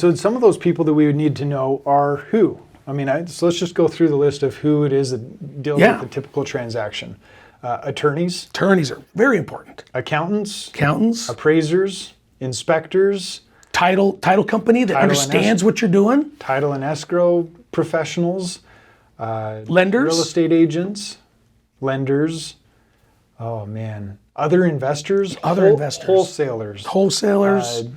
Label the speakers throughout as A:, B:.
A: So some of those people that we would need to know are who? So let's just go through the list of who it is that deals with the typical transaction. Attorneys.
B: Attorneys are very important.
A: Accountants.
B: Accountants.
A: Appraisers. Inspectors.
B: Title company that understands what you're doing.
A: Title and escrow professionals.
B: Lenders.
A: Real estate agents. Lenders. Oh man. Other investors.
B: Investors.
A: Wholesalers.
B: Wholesalers.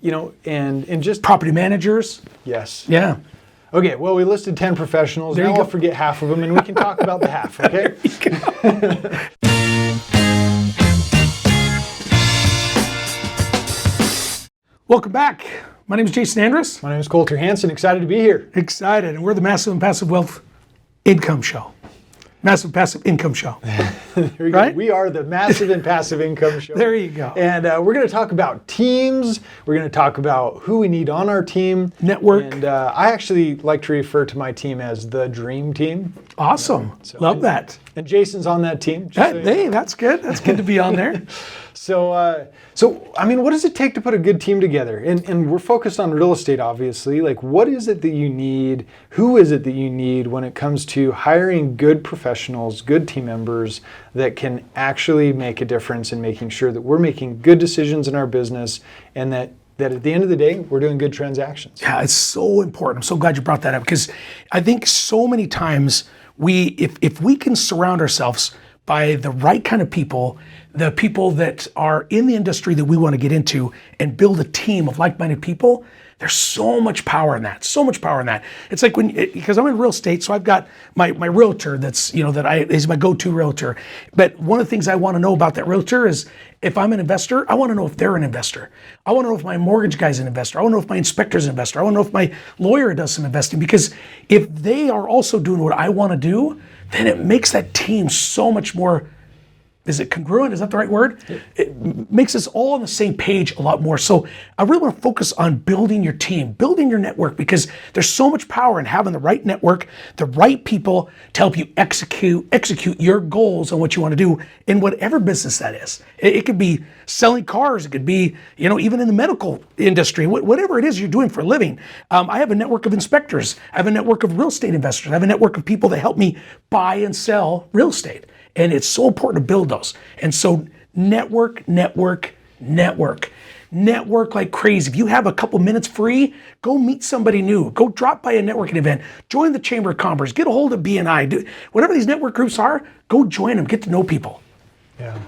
A: And just
B: property managers.
A: Yes.
B: Yeah.
A: Okay, well, we listed 10 professionals. Now I'll forget half of them, and we can talk about the half, okay?
B: Welcome back. My name is Jason Andrus.
A: My name is Colter Hansen. Excited to be here.
B: Excited. And we're the Massive and Passive Wealth Income Show. Massive Passive Income Show.
A: There you
B: right?
A: go. We are the Massive and Passive Income Show.
B: There you go.
A: And we're going to talk about teams. We're going to talk about who we need on our team.
B: Network.
A: And I actually like to refer to my team as the Dream Team.
B: Awesome. Love that.
A: And Jason's on that team.
B: Hey, that's good. That's good to be on there.
A: So, what does it take to put a good team together? And we're focused on real estate, obviously. Like, what is it that you need? Who is it that you need when it comes to hiring good professionals, good team members that can actually make a difference in making sure that we're making good decisions in our business and that at the end of the day, we're doing good transactions?
B: Yeah, it's so important. I'm so glad you brought that up because I think so many times if we can surround ourselves by the right kind of people, the people that are in the industry that we want to get into and build a team of like-minded people, there's so much power in that, so much power in that. It's like because I'm in real estate, so I've got my realtor is my go-to realtor. But one of the things I want to know about that realtor is if I'm an investor, I want to know if they're an investor. I want to know if my mortgage guy's an investor. I want to know if my inspector's an investor. I want to know if my lawyer does some investing, because if they are also doing what I want to do, then it makes that team so much more, is it congruent? Is that the right word? It makes us all on the same page a lot more. So I really want to focus on building your team, building your network, because there's so much power in having the right network, the right people to help you execute your goals on what you want to do in whatever business that is. It could be selling cars. It could be, even in the medical industry, whatever it is you're doing for a living. I have a network of inspectors. I have a network of real estate investors. I have a network of people that help me buy and sell real estate. And it's so important to build those. And so network like crazy. If you have a couple minutes free, go meet somebody new. Go drop by a networking event. Join the Chamber of Commerce. Get a hold of BNI. Whatever these network groups are, go join them. Get to know people.
A: Yeah,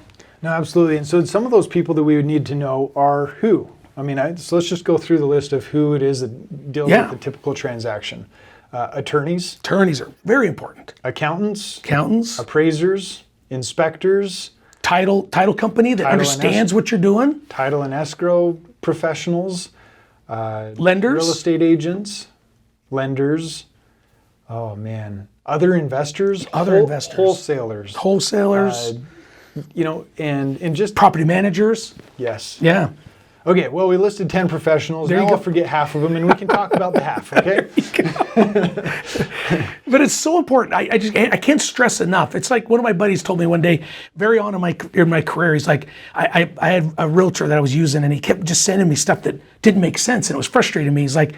A: no, absolutely. And so some of those people that we would need to know are who? So let's just go through the list of who it is that deals with the typical transaction. Attorneys.
B: Attorneys are very important.
A: Accountants.
B: Accountants.
A: Appraisers. Inspectors.
B: Title company that understands what you're doing.
A: Title and escrow professionals.
B: Lenders.
A: Real estate agents. Lenders. Oh man. Other investors.
B: Investors.
A: Wholesalers.
B: Wholesalers.
A: And just
B: property managers.
A: Yes.
B: Yeah.
A: Okay, well, we listed 10 professionals. Now I'll forget half of them, and we can talk about the half, okay?
B: But it's so important. I can't stress enough. It's like one of my buddies told me one day, very on in my career, he's like, I had a realtor that I was using, and he kept just sending me stuff that didn't make sense, and it was frustrating me. He's like,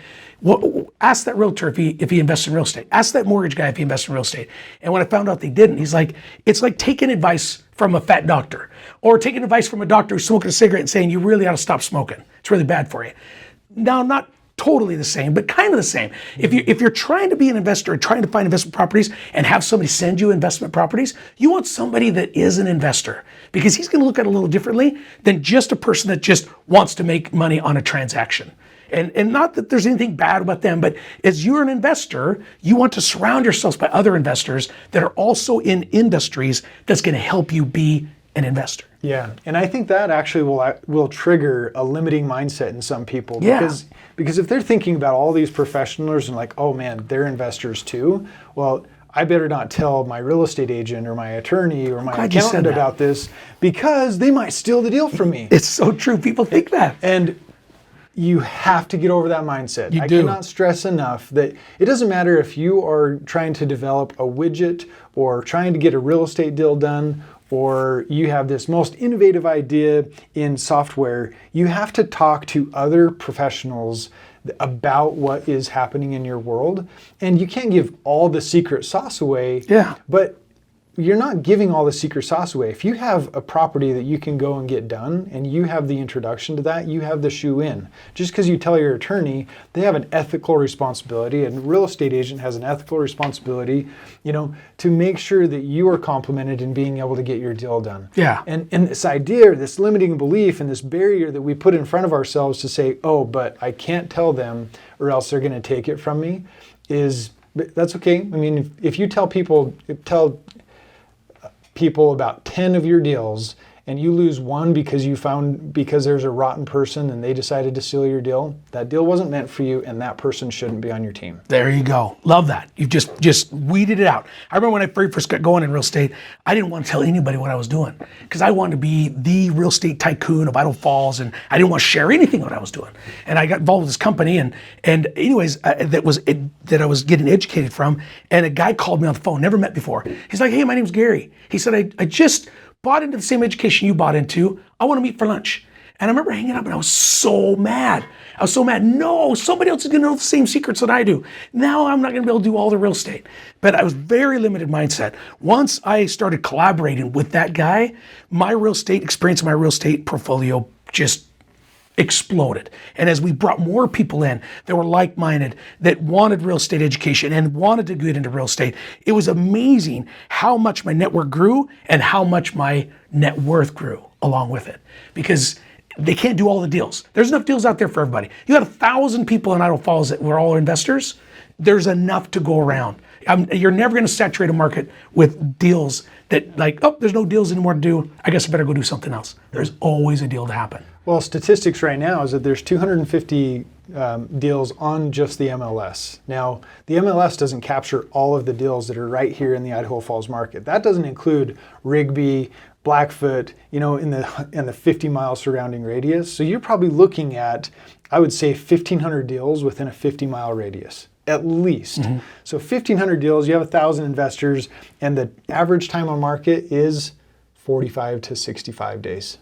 B: ask that realtor if he invests in real estate. Ask that mortgage guy if he invests in real estate. And when I found out they didn't, he's like, it's like taking advice from a fat doctor, or taking advice from a doctor who's smoking a cigarette and saying you really ought to stop smoking. It's really bad for you. Now, not totally the same, but kind of the same. If you're trying to be an investor and trying to find investment properties and have somebody send you investment properties, you want somebody that is an investor, because he's going to look at it a little differently than just a person that just wants to make money on a transaction. And not that there's anything bad about them, but as you're an investor, you want to surround yourselves by other investors that are also in industries that's going to help you be an investor.
A: Yeah, and I think that actually will trigger a limiting mindset in some people, because if they're thinking about all these professionals and like, oh man, they're investors too, well, I better not tell my real estate agent or my attorney or my accountant about this, because they might steal the deal from me.
B: It's so true. People think that.
A: And you have to get over that mindset.
B: I
A: cannot stress enough that it doesn't matter if you are trying to develop a widget or trying to get a real estate deal done, or you have this most innovative idea in software. You have to talk to other professionals about what is happening in your world. And you can't give all the secret sauce away.
B: Yeah.
A: But you're not giving all the secret sauce away. If you have a property that you can go and get done and you have the introduction to that, you have the shoe in. Just because you tell your attorney, they have an ethical responsibility, and a real estate agent has an ethical responsibility, to make sure that you are complimented in being able to get your deal done.
B: Yeah.
A: And this idea, this limiting belief and this barrier that we put in front of ourselves to say, oh, but I can't tell them or else they're going to take it from me, that's okay. I mean, if you tell people about 10 of your deals and you lose one because there's a rotten person and they decided to steal your deal, that deal wasn't meant for you and that person shouldn't be on your team.
B: There you go. Love that. You've just weeded it out. I remember when I very first got going in real estate, I didn't want to tell anybody what I was doing because I wanted to be the real estate tycoon of Idaho Falls, and I didn't want to share anything what I was doing. And I got involved with this company, and anyways, that I was getting educated from, and a guy called me on the phone, never met before. He's like, hey, my name's Gary. He said, I just bought into the same education you bought into. I want to meet for lunch. And I remember hanging up and I was so mad. No, somebody else is going to know the same secrets that I do. Now I'm not going to be able to do all the real estate. But I was very limited mindset. Once I started collaborating with that guy, my real estate experience, my real estate portfolio just exploded. And as we brought more people in that were like-minded, that wanted real estate education and wanted to get into real estate, it was amazing how much my network grew and how much my net worth grew along with it. Because they can't do all the deals. There's enough deals out there for everybody. You got 1,000 people in Idaho Falls that were all investors. There's enough to go around. You're never going to saturate a market with deals that there's no deals anymore to do. I guess I better go do something else. There's always a deal to happen.
A: Well, statistics right now is that there's 250 deals on just the MLS. Now, the MLS doesn't capture all of the deals that are right here in the Idaho Falls market. That doesn't include Rigby, Blackfoot, in the 50-mile surrounding radius. So you're probably looking at, I would say, 1,500 deals within a 50-mile radius, at least. Mm-hmm. So 1,500 deals, you have 1,000 investors, and the average time on market is 45 to 65 days,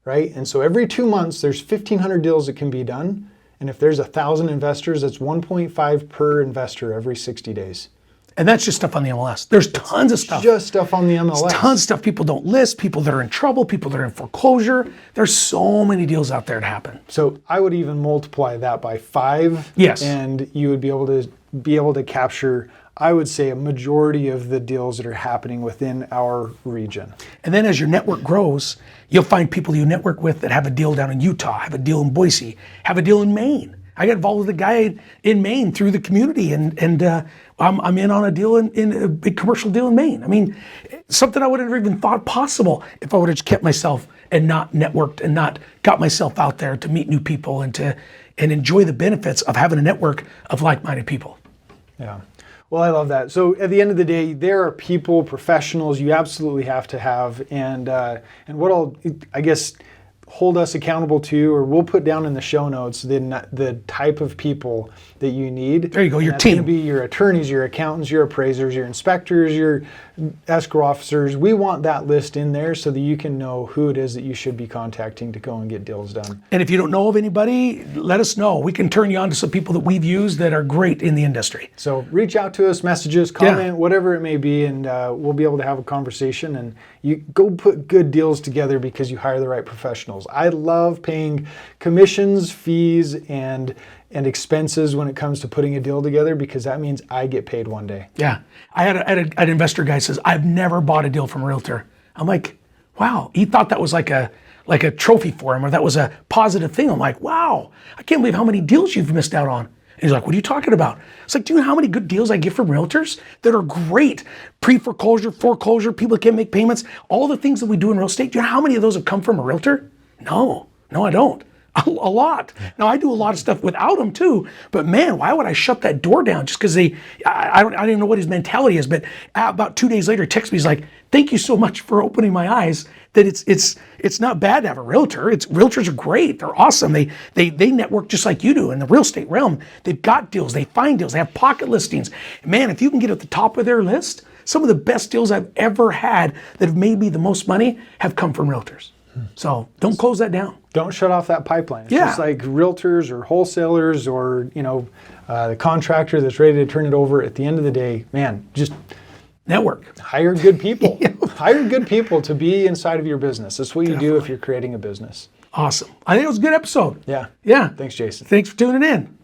A: right? And so every 2 months, there's 1,500 deals that can be done. And if there's 1,000 investors, that's 1.5 per investor every 60 days.
B: And that's just stuff on the MLS. There's tons of stuff.
A: Just stuff on the MLS.
B: There's tons of stuff people don't list, people that are in trouble, people that are in foreclosure. There's so many deals out there to happen.
A: So I would even multiply that by 5.
B: Yes.
A: And you would be able to capture, I would say, a majority of the deals that are happening within our region.
B: And then as your network grows, you'll find people you network with that have a deal down in Utah, have a deal in Boise, have a deal in Maine. I got involved with a guy in Maine through the community, and I'm in on a deal in a big commercial deal in Maine. I mean, something I would have even thought possible if I would have just kept myself and not networked and not got myself out there to meet new people and enjoy the benefits of having a network of like-minded people.
A: Yeah. Well, I love that. So at the end of the day, there are people, professionals you absolutely have to have, and what I guess hold us accountable to, or we'll put down in the show notes the type of people that you need.
B: There you go, your
A: that's
B: team.
A: Going to be your attorneys, your accountants, your appraisers, your inspectors, your escrow officers. We want that list in there so that you can know who it is that you should be contacting to go and get deals done.
B: And if you don't know of anybody, let us know. We can turn you on to some people that we've used that are great in the industry.
A: So reach out to us, messages, comment, whatever it may be, and we'll be able to have a conversation. And you go put good deals together because you hire the right professionals. I love paying commissions, fees, and expenses when it comes to putting a deal together, because that means I get paid one day.
B: Yeah. I had an investor guy says, I've never bought a deal from a realtor. I'm like, wow. He thought that was like a trophy for him, or that was a positive thing. I'm like, wow, I can't believe how many deals you've missed out on. And he's like, what are you talking about? It's like, do you know how many good deals I get from realtors that are great? Pre-foreclosure, foreclosure, people that can't make payments, all the things that we do in real estate. Do you know how many of those have come from a realtor? No, I don't. A lot. Now, I do a lot of stuff without them too, but man, why would I shut that door down just because I don't even know what his mentality is, but about 2 days later, he texts me, he's like, thank you so much for opening my eyes that it's not bad to have a realtor. Realtors are great. They're awesome. They network just like you do in the real estate realm. They've got deals. They find deals. They have pocket listings. Man, if you can get at the top of their list, some of the best deals I've ever had that have made me the most money have come from realtors. So don't close that down.
A: Don't shut off that pipeline. It's
B: Yeah.
A: just like realtors or wholesalers or, the contractor that's ready to turn it over. At the end of the day, man, just
B: Network.
A: hire good people. Hire good people to be inside of your business. That's what you do if you're creating a business.
B: Awesome. I think it was a good episode.
A: Yeah.
B: Yeah.
A: Thanks, Jason.
B: Thanks for tuning in.